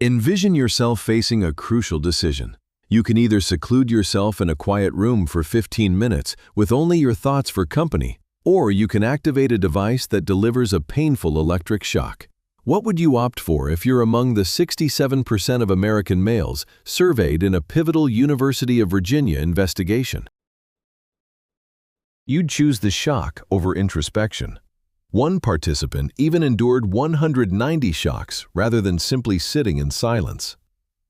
Envision yourself facing a crucial decision. You can either seclude yourself in a quiet room for 15 minutes with only your thoughts for company, or you can activate a device that delivers a painful electric shock. What would you opt for if you're among the 67% of American males surveyed in a pivotal University of Virginia investigation? You'd choose the shock over introspection. One participant even endured 190 shocks rather than simply sitting in silence.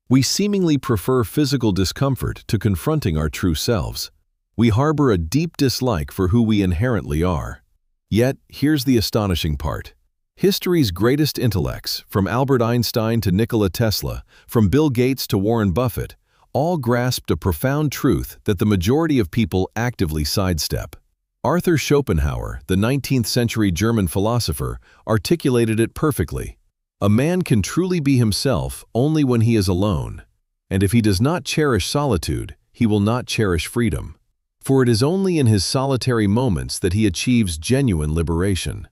We seemingly prefer physical discomfort to confronting our true selves. We harbor a deep dislike for who we inherently are. Yet, here's the astonishing part. History's greatest intellects, from Albert Einstein to Nikola Tesla, from Bill Gates to Warren Buffett, all grasped a profound truth that the majority of people actively sidestep. Arthur Schopenhauer, the 19th century German philosopher, articulated it perfectly. A man can truly be himself only when he is alone, and if he does not cherish solitude, he will not cherish freedom. For it is only in his solitary moments that he achieves genuine liberation.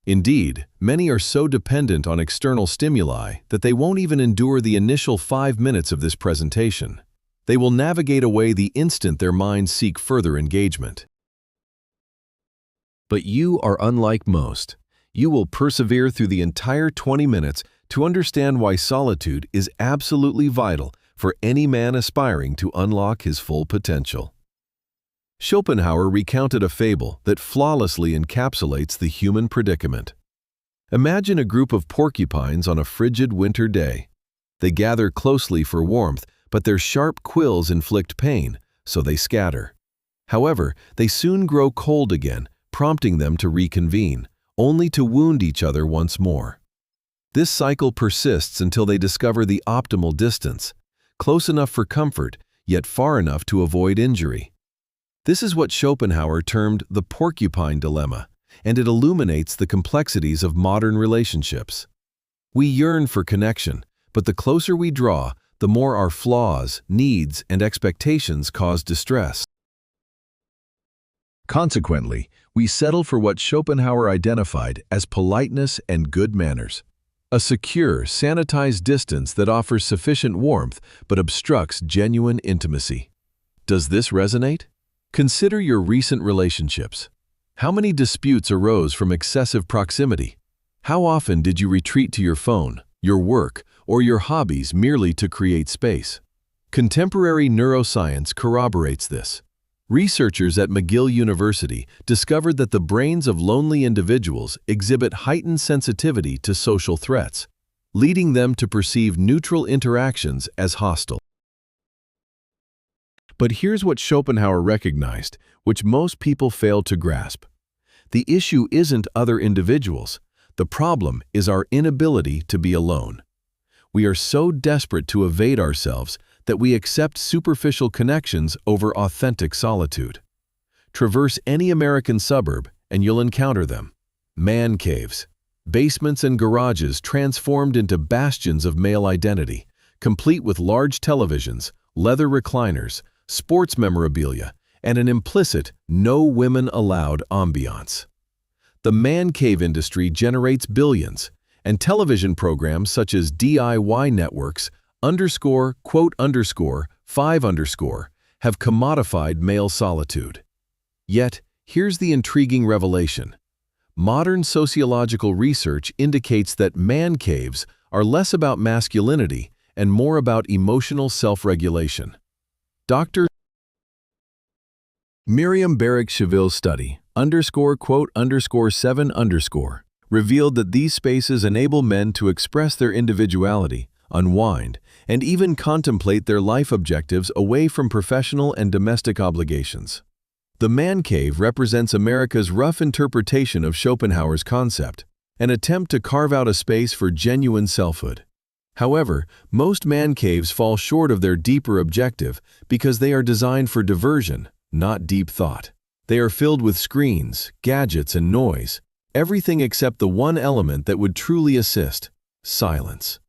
Indeed, many are so dependent on external stimuli that they won't even endure the initial 5 minutes of this presentation. They will navigate away the instant their minds seek further engagement. But you are unlike most. You will persevere through the entire 20 minutes to understand why solitude is absolutely vital for any man aspiring to unlock his full potential. Schopenhauer recounted a fable that flawlessly encapsulates the human predicament. Imagine a group of porcupines on a frigid winter day. They gather closely for warmth, but their sharp quills inflict pain, so they scatter. However, they soon grow cold again, prompting them to reconvene, only to wound each other once more. This cycle persists until they discover the optimal distance, close enough for comfort, yet far enough to avoid injury. This is what Schopenhauer termed the porcupine dilemma, and it illuminates the complexities of modern relationships. We yearn for connection, but the closer we draw, the more our flaws, needs, and expectations cause distress. Consequently, we settle for what Schopenhauer identified as politeness and good manners. A secure, sanitized distance that offers sufficient warmth but obstructs genuine intimacy. Does this resonate? Consider your recent relationships. How many disputes arose from excessive proximity? How often did you retreat to your phone, your work, or your hobbies merely to create space? Contemporary neuroscience corroborates this. Researchers at McGill University discovered that the brains of lonely individuals exhibit heightened sensitivity to social threats, leading them to perceive neutral interactions as hostile. But here's what Schopenhauer recognized, which most people fail to grasp. The issue isn't other individuals. The problem is our inability to be alone. We are so desperate to evade ourselves that we accept superficial connections over authentic solitude. Traverse any American suburb and you'll encounter them. Man caves, basements and garages transformed into bastions of male identity, complete with large televisions, leather recliners, sports memorabilia, and an implicit "no women allowed" ambiance. The man cave industry generates billions, and television programs such as DIY networks _5_ have commodified male solitude. Yet, here's the intriguing revelation. Modern sociological research indicates that man caves are less about masculinity and more about emotional self-regulation. Dr. Miriam Barrick-Cheville's study, _7_, revealed that these spaces enable men to express their individuality, unwind, and even contemplate their life objectives away from professional and domestic obligations. The man cave represents America's rough interpretation of Schopenhauer's concept, an attempt to carve out a space for genuine selfhood. However, most man caves fall short of their deeper objective because they are designed for diversion, not deep thought. They are filled with screens, gadgets, and noise, everything except the one element that would truly assist: silence.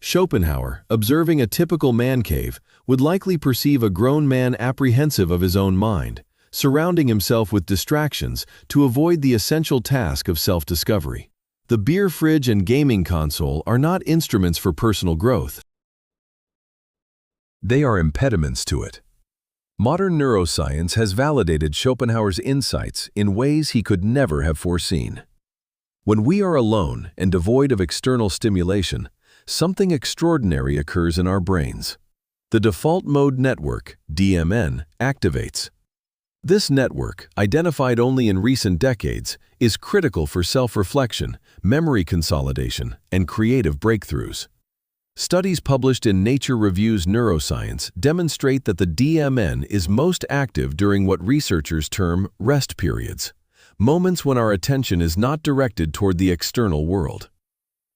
Schopenhauer, observing a typical man cave, would likely perceive a grown man apprehensive of his own mind, surrounding himself with distractions to avoid the essential task of self-discovery. The beer fridge and gaming console are not instruments for personal growth. They are impediments to it. Modern neuroscience has validated Schopenhauer's insights in ways he could never have foreseen. When we are alone and devoid of external stimulation, something extraordinary occurs in our brains. The default mode network, DMN, activates. This network, identified only in recent decades, is critical for self-reflection, memory consolidation, and creative breakthroughs. Studies published in Nature Reviews Neuroscience demonstrate that the DMN is most active during what researchers term rest periods, moments when our attention is not directed toward the external world.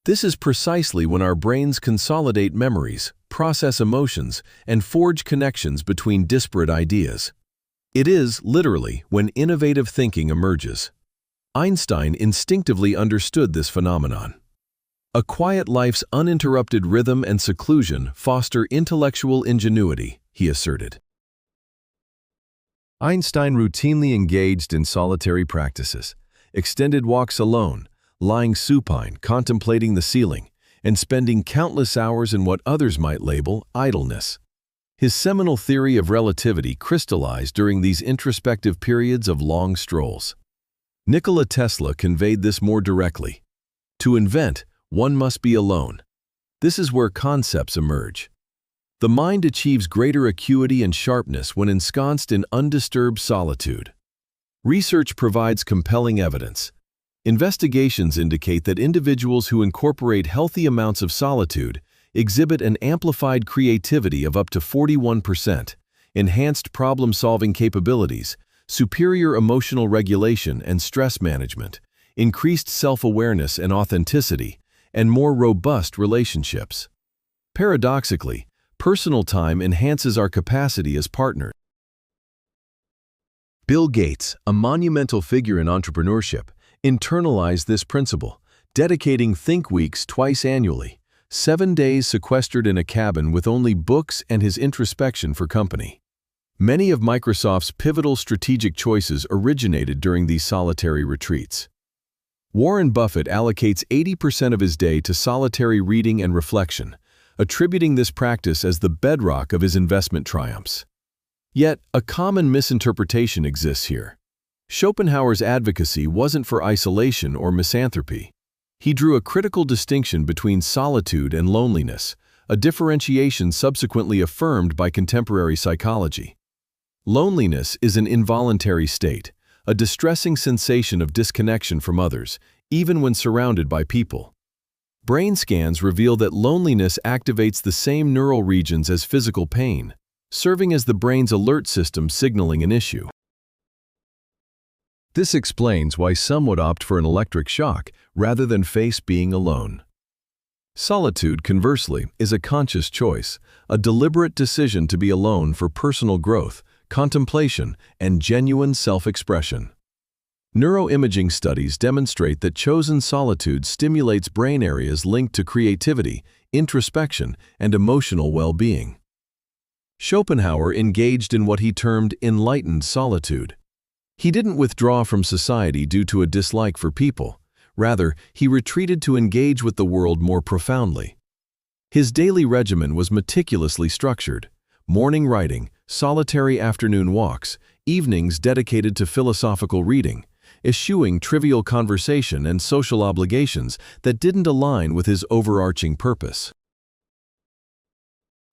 This is precisely when our brains consolidate memories, process emotions, and forge connections between disparate ideas. It is, literally, when innovative thinking emerges. Einstein instinctively understood this phenomenon. A quiet life's uninterrupted rhythm and seclusion foster intellectual ingenuity, he asserted. Einstein routinely engaged in solitary practices, extended walks alone, lying supine, contemplating the ceiling, and spending countless hours in what others might label idleness. His seminal theory of relativity crystallized during these introspective periods of long strolls. Nikola Tesla conveyed this more directly. To invent, one must be alone. This is where concepts emerge. The mind achieves greater acuity and sharpness when ensconced in undisturbed solitude. Research provides compelling evidence. Investigations indicate that individuals who incorporate healthy amounts of solitude exhibit an amplified creativity of up to 41%, enhanced problem-solving capabilities, superior emotional regulation and stress management, increased self-awareness and authenticity, and more robust relationships. Paradoxically, personal time enhances our capacity as partners. Bill Gates, a monumental figure in entrepreneurship, internalized this principle, dedicating Think Weeks twice annually, 7 days sequestered in a cabin with only books and his introspection for company. Many of Microsoft's pivotal strategic choices originated during these solitary retreats. Warren Buffett allocates 80% of his day to solitary reading and reflection, attributing this practice as the bedrock of his investment triumphs. Yet, a common misinterpretation exists here. Schopenhauer's advocacy wasn't for isolation or misanthropy. He drew a critical distinction between solitude and loneliness, a differentiation subsequently affirmed by contemporary psychology. Loneliness is an involuntary state, a distressing sensation of disconnection from others, even when surrounded by people. Brain scans reveal that loneliness activates the same neural regions as physical pain, serving as the brain's alert system signaling an issue. This explains why some would opt for an electric shock rather than face being alone. Solitude, conversely, is a conscious choice, a deliberate decision to be alone for personal growth, contemplation, and genuine self-expression. Neuroimaging studies demonstrate that chosen solitude stimulates brain areas linked to creativity, introspection, and emotional well-being. Schopenhauer engaged in what he termed enlightened solitude. He didn't withdraw from society due to a dislike for people. Rather, he retreated to engage with the world more profoundly. His daily regimen was meticulously structured: morning writing, solitary afternoon walks, evenings dedicated to philosophical reading, eschewing trivial conversation and social obligations that didn't align with his overarching purpose.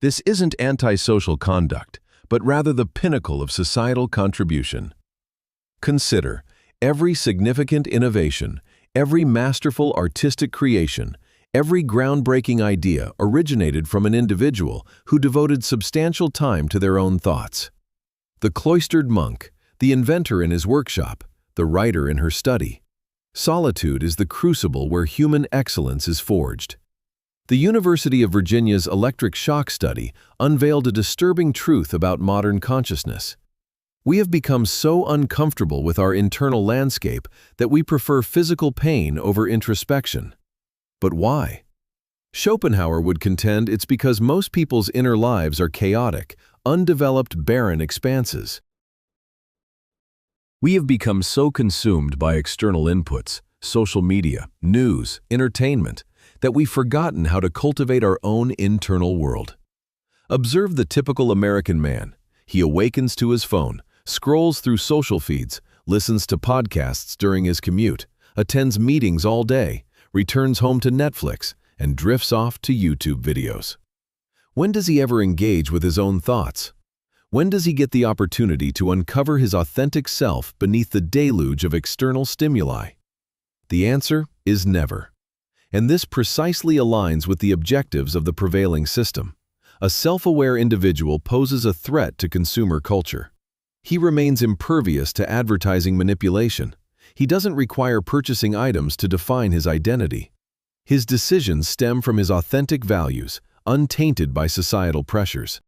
This isn't antisocial conduct, but rather the pinnacle of societal contribution. Consider, every significant innovation, every masterful artistic creation, every groundbreaking idea originated from an individual who devoted substantial time to their own thoughts. The cloistered monk, the inventor in his workshop, the writer in her study. Solitude is the crucible where human excellence is forged. The University of Virginia's electric shock study unveiled a disturbing truth about modern consciousness. We have become so uncomfortable with our internal landscape that we prefer physical pain over introspection. But why? Schopenhauer would contend it's because most people's inner lives are chaotic, undeveloped, barren expanses. We have become so consumed by external inputs, social media, news, entertainment, that we've forgotten how to cultivate our own internal world. Observe the typical American man. He awakens to his phone, scrolls through social feeds, listens to podcasts during his commute, attends meetings all day, returns home to Netflix, and drifts off to YouTube videos. When does he ever engage with his own thoughts? When does he get the opportunity to uncover his authentic self beneath the deluge of external stimuli? The answer is never. And this precisely aligns with the objectives of the prevailing system. A self-aware individual poses a threat to consumer culture. He remains impervious to advertising manipulation. He doesn't require purchasing items to define his identity. His decisions stem from his authentic values, untainted by societal pressures.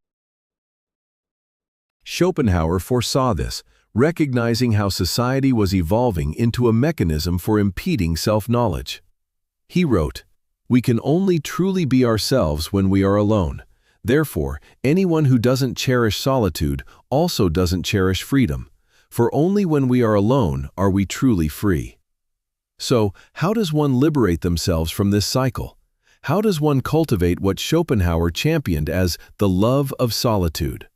Schopenhauer foresaw this, recognizing how society was evolving into a mechanism for impeding self-knowledge. He wrote, "We can only truly be ourselves when we are alone. Therefore, anyone who doesn't cherish solitude also doesn't cherish freedom, for only when we are alone are we truly free." So, how does one liberate themselves from this cycle? How does one cultivate what Schopenhauer championed as the love of solitude?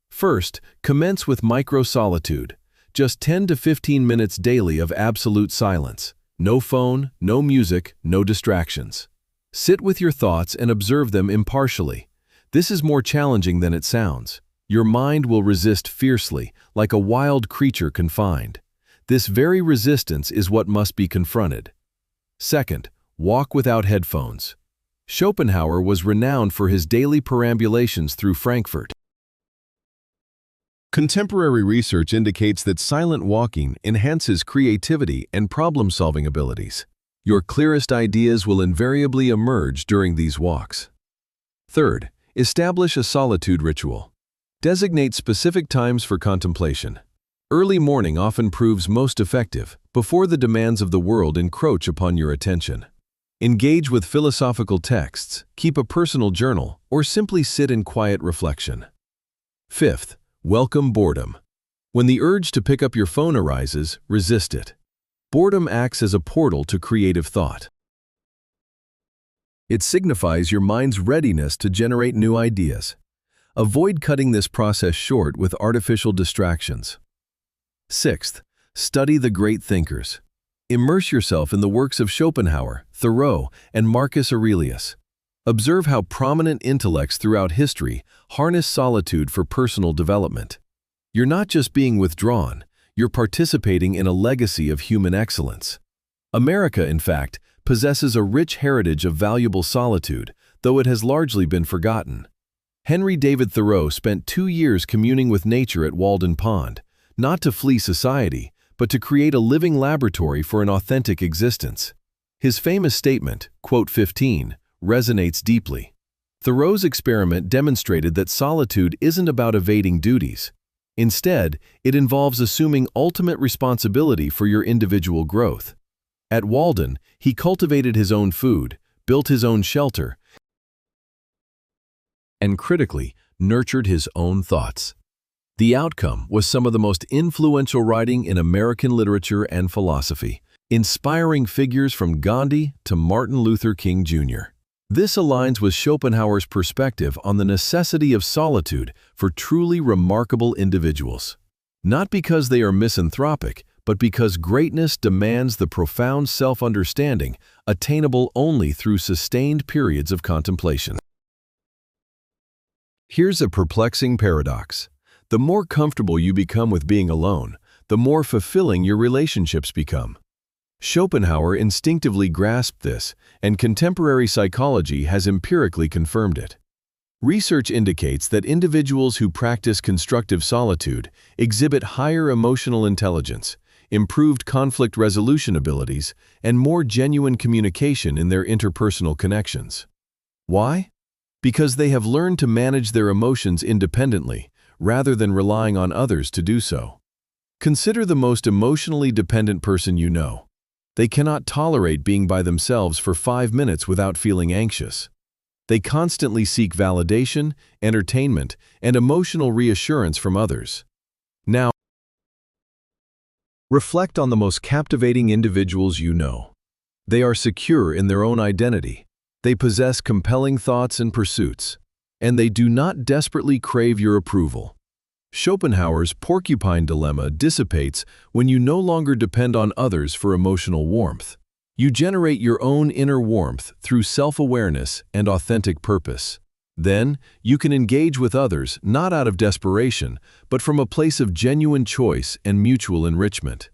First, commence with micro-solitude, just 10 to 15 minutes daily of absolute silence. No phone, no music, no distractions. Sit with your thoughts and observe them impartially. This is more challenging than it sounds. Your mind will resist fiercely, like a wild creature confined. This very resistance is what must be confronted. Second, walk without headphones. Schopenhauer was renowned for his daily perambulations through Frankfurt. Contemporary research indicates that silent walking enhances creativity and problem-solving abilities. Your clearest ideas will invariably emerge during these walks. Third, establish a solitude ritual. Designate specific times for contemplation. Early morning often proves most effective, before the demands of the world encroach upon your attention. Engage with philosophical texts, keep a personal journal, or simply sit in quiet reflection. Fifth, welcome boredom. When the urge to pick up your phone arises, resist it. Boredom acts as a portal to creative thought. It signifies your mind's readiness to generate new ideas. Avoid cutting this process short with artificial distractions. Sixth, study the great thinkers. Immerse yourself in the works of Schopenhauer, Thoreau, and Marcus Aurelius. Observe how prominent intellects throughout history harness solitude for personal development. You're not just being withdrawn, you're participating in a legacy of human excellence. America, in fact, possesses a rich heritage of valuable solitude, though it has largely been forgotten. Henry David Thoreau spent 2 years communing with nature at Walden Pond, not to flee society, but to create a living laboratory for an authentic existence. His famous statement, quote 15, resonates deeply. Thoreau's experiment demonstrated that solitude isn't about evading duties. Instead, it involves assuming ultimate responsibility for your individual growth. At Walden, he cultivated his own food, built his own shelter, and critically nurtured his own thoughts. The outcome was some of the most influential writing in American literature and philosophy, inspiring figures from Gandhi to Martin Luther King Jr. This aligns with Schopenhauer's perspective on the necessity of solitude for truly remarkable individuals. Not because they are misanthropic, but because greatness demands the profound self-understanding attainable only through sustained periods of contemplation. Here's a perplexing paradox. The more comfortable you become with being alone, the more fulfilling your relationships become. Schopenhauer instinctively grasped this, and contemporary psychology has empirically confirmed it. Research indicates that individuals who practice constructive solitude exhibit higher emotional intelligence, improved conflict resolution abilities, and more genuine communication in their interpersonal connections. Why? Because they have learned to manage their emotions independently, rather than relying on others to do so. Consider the most emotionally dependent person you know. They cannot tolerate being by themselves for 5 minutes without feeling anxious. They constantly seek validation, entertainment, and emotional reassurance from others. Now, Reflect on the most captivating individuals you know. They are secure in their own identity. They possess compelling thoughts and pursuits, and they do not desperately crave your approval. Schopenhauer's porcupine dilemma dissipates when you no longer depend on others for emotional warmth. You generate your own inner warmth through self-awareness and authentic purpose. Then, you can engage with others not out of desperation, but from a place of genuine choice and mutual enrichment.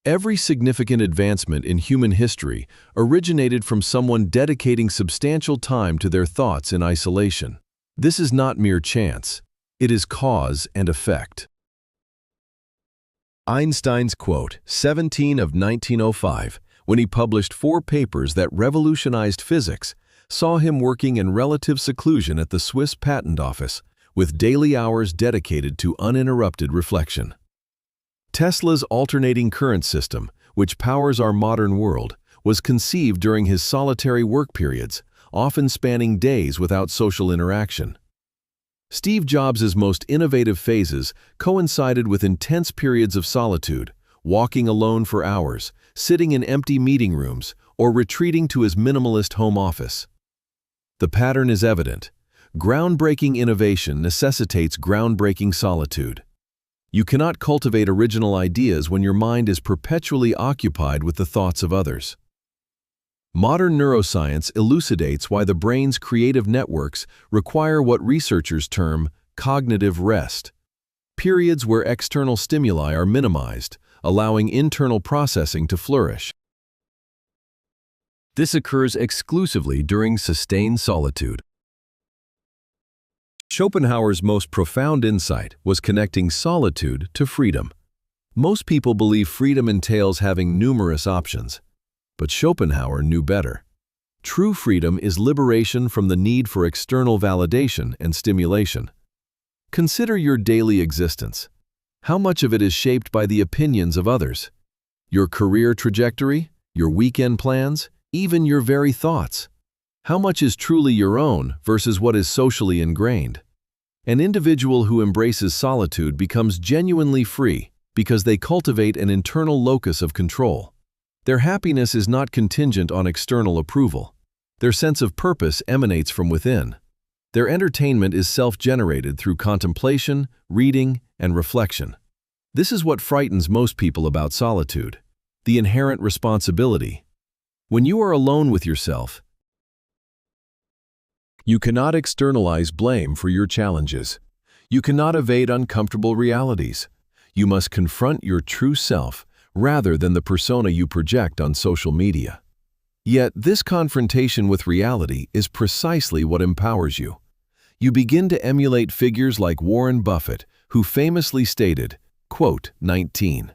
Every significant advancement in human history originated from someone dedicating substantial time to their thoughts in isolation. This is not mere chance. It is cause and effect. Einstein's quote, 17 of 1905, when he published 4 papers that revolutionized physics, saw him working in relative seclusion at the Swiss Patent Office, with daily hours dedicated to uninterrupted reflection. Tesla's alternating current system, which powers our modern world, was conceived during his solitary work periods, often spanning days without social interaction. Steve Jobs' most innovative phases coincided with intense periods of solitude, walking alone for hours, sitting in empty meeting rooms, or retreating to his minimalist home office. The pattern is evident. Groundbreaking innovation necessitates groundbreaking solitude. You cannot cultivate original ideas when your mind is perpetually occupied with the thoughts of others. Modern neuroscience elucidates why the brain's creative networks require what researchers term cognitive rest, periods where external stimuli are minimized, allowing internal processing to flourish. This occurs exclusively during sustained solitude. Schopenhauer's most profound insight was connecting solitude to freedom. Most people believe freedom entails having numerous options, but Schopenhauer knew better. True freedom is liberation from the need for external validation and stimulation. Consider your daily existence. How much of it is shaped by the opinions of others? Your career trajectory, your weekend plans, even your very thoughts. How much is truly your own versus what is socially ingrained? An individual who embraces solitude becomes genuinely free because they cultivate an internal locus of control. Their happiness is not contingent on external approval. Their sense of purpose emanates from within. Their entertainment is self-generated through contemplation, reading, and reflection. This is what frightens most people about solitude, the inherent responsibility. When you are alone with yourself, you cannot externalize blame for your challenges. You cannot evade uncomfortable realities. You must confront your true self rather than the persona you project on social media. Yet this confrontation with reality is precisely what empowers you. You begin to emulate figures like Warren Buffett, who famously stated, quote, 19,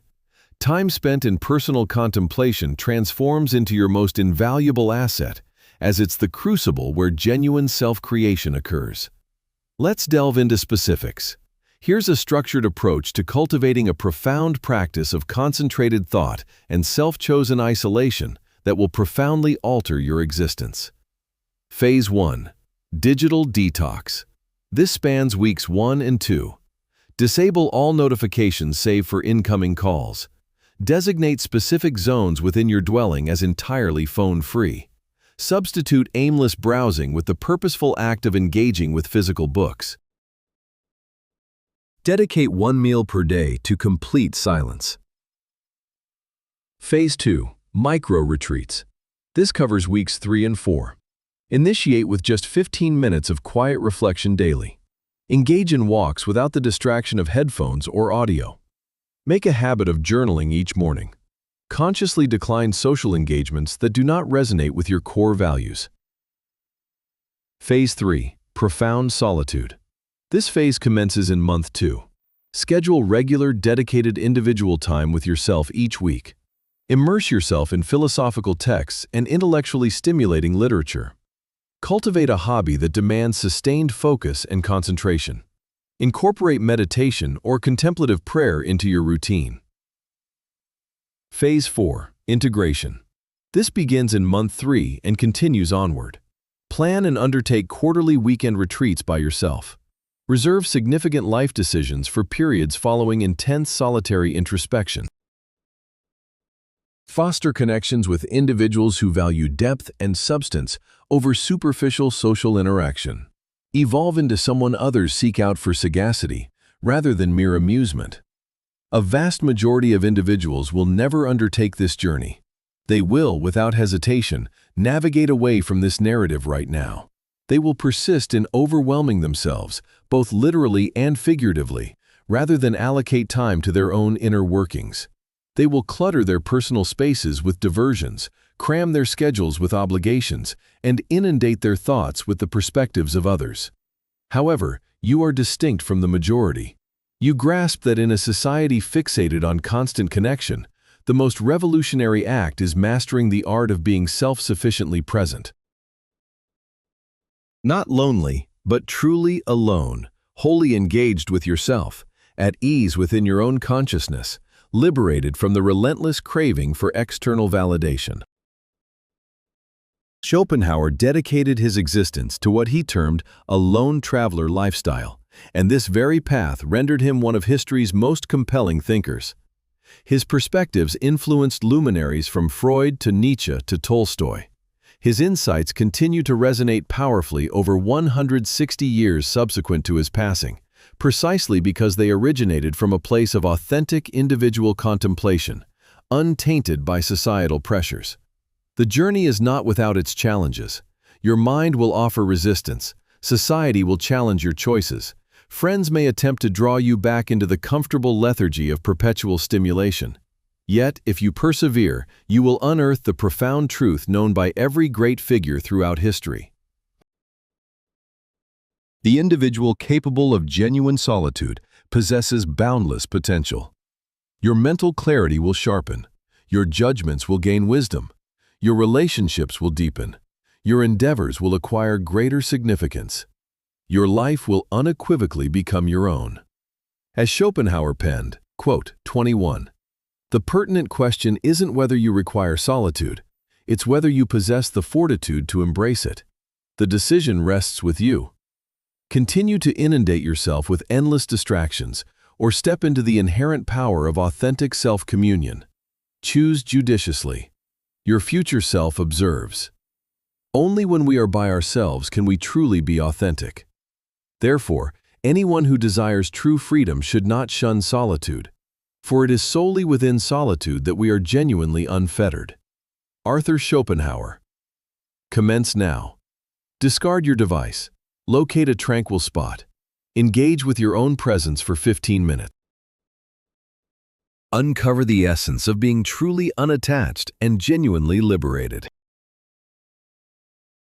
"Time spent in personal contemplation transforms into your most invaluable asset, as it's the crucible where genuine self-creation occurs." Let's delve into specifics. Here's a structured approach to cultivating a profound practice of concentrated thought and self-chosen isolation that will profoundly alter your existence. Phase 1. Digital detox. This spans weeks 1 and 2. Disable all notifications save for incoming calls. Designate specific zones within your dwelling as entirely phone-free. Substitute aimless browsing with the purposeful act of engaging with physical books. Dedicate 1 meal per day to complete silence. Phase 2. Micro-retreats. This covers weeks 3 and 4. Initiate with just 15 minutes of quiet reflection daily. Engage in walks without the distraction of headphones or audio. Make a habit of journaling each morning. Consciously decline social engagements that do not resonate with your core values. Phase 3. Profound solitude. This phase commences in month 2. Schedule regular, dedicated individual time with yourself each week. Immerse yourself in philosophical texts and intellectually stimulating literature. Cultivate a hobby that demands sustained focus and concentration. Incorporate meditation or contemplative prayer into your routine. Phase 4. Integration. This begins in month 3 and continues onward. Plan and undertake quarterly weekend retreats by yourself. Reserve significant life decisions for periods following intense solitary introspection. Foster connections with individuals who value depth and substance over superficial social interaction. Evolve into someone others seek out for sagacity, rather than mere amusement. A vast majority of individuals will never undertake this journey. They will, without hesitation, navigate away from this narrative right now. They will persist in overwhelming themselves, both literally and figuratively, rather than allocate time to their own inner workings. They will clutter their personal spaces with diversions, cram their schedules with obligations, and inundate their thoughts with the perspectives of others. However, you are distinct from the majority. You grasp that in a society fixated on constant connection, the most revolutionary act is mastering the art of being self-sufficiently present. Not lonely, but truly alone, wholly engaged with yourself, at ease within your own consciousness, liberated from the relentless craving for external validation. Schopenhauer dedicated his existence to what he termed a lone traveler lifestyle, and this very path rendered him one of history's most compelling thinkers. His perspectives influenced luminaries from Freud to Nietzsche to Tolstoy. His insights continue to resonate powerfully over 160 years subsequent to his passing, precisely because they originated from a place of authentic individual contemplation, untainted by societal pressures. The journey is not without its challenges. Your mind will offer resistance, society will challenge your choices, friends may attempt to draw you back into the comfortable lethargy of perpetual stimulation. Yet, if you persevere, you will unearth the profound truth known by every great figure throughout history. The individual capable of genuine solitude possesses boundless potential. Your mental clarity will sharpen, your judgments will gain wisdom, your relationships will deepen, your endeavors will acquire greater significance. Your life will unequivocally become your own. As Schopenhauer penned, quote, 21, "The pertinent question isn't whether you require solitude, it's whether you possess the fortitude to embrace it. The decision rests with you. Continue to inundate yourself with endless distractions, or step into the inherent power of authentic self-communion. Choose judiciously. Your future self observes. Only when we are by ourselves can we truly be authentic. Therefore, anyone who desires true freedom should not shun solitude, for it is solely within solitude that we are genuinely unfettered." Arthur Schopenhauer. Commence now. Discard your device. Locate a tranquil spot. Engage with your own presence for 15 minutes. Uncover the essence of being truly unattached and genuinely liberated.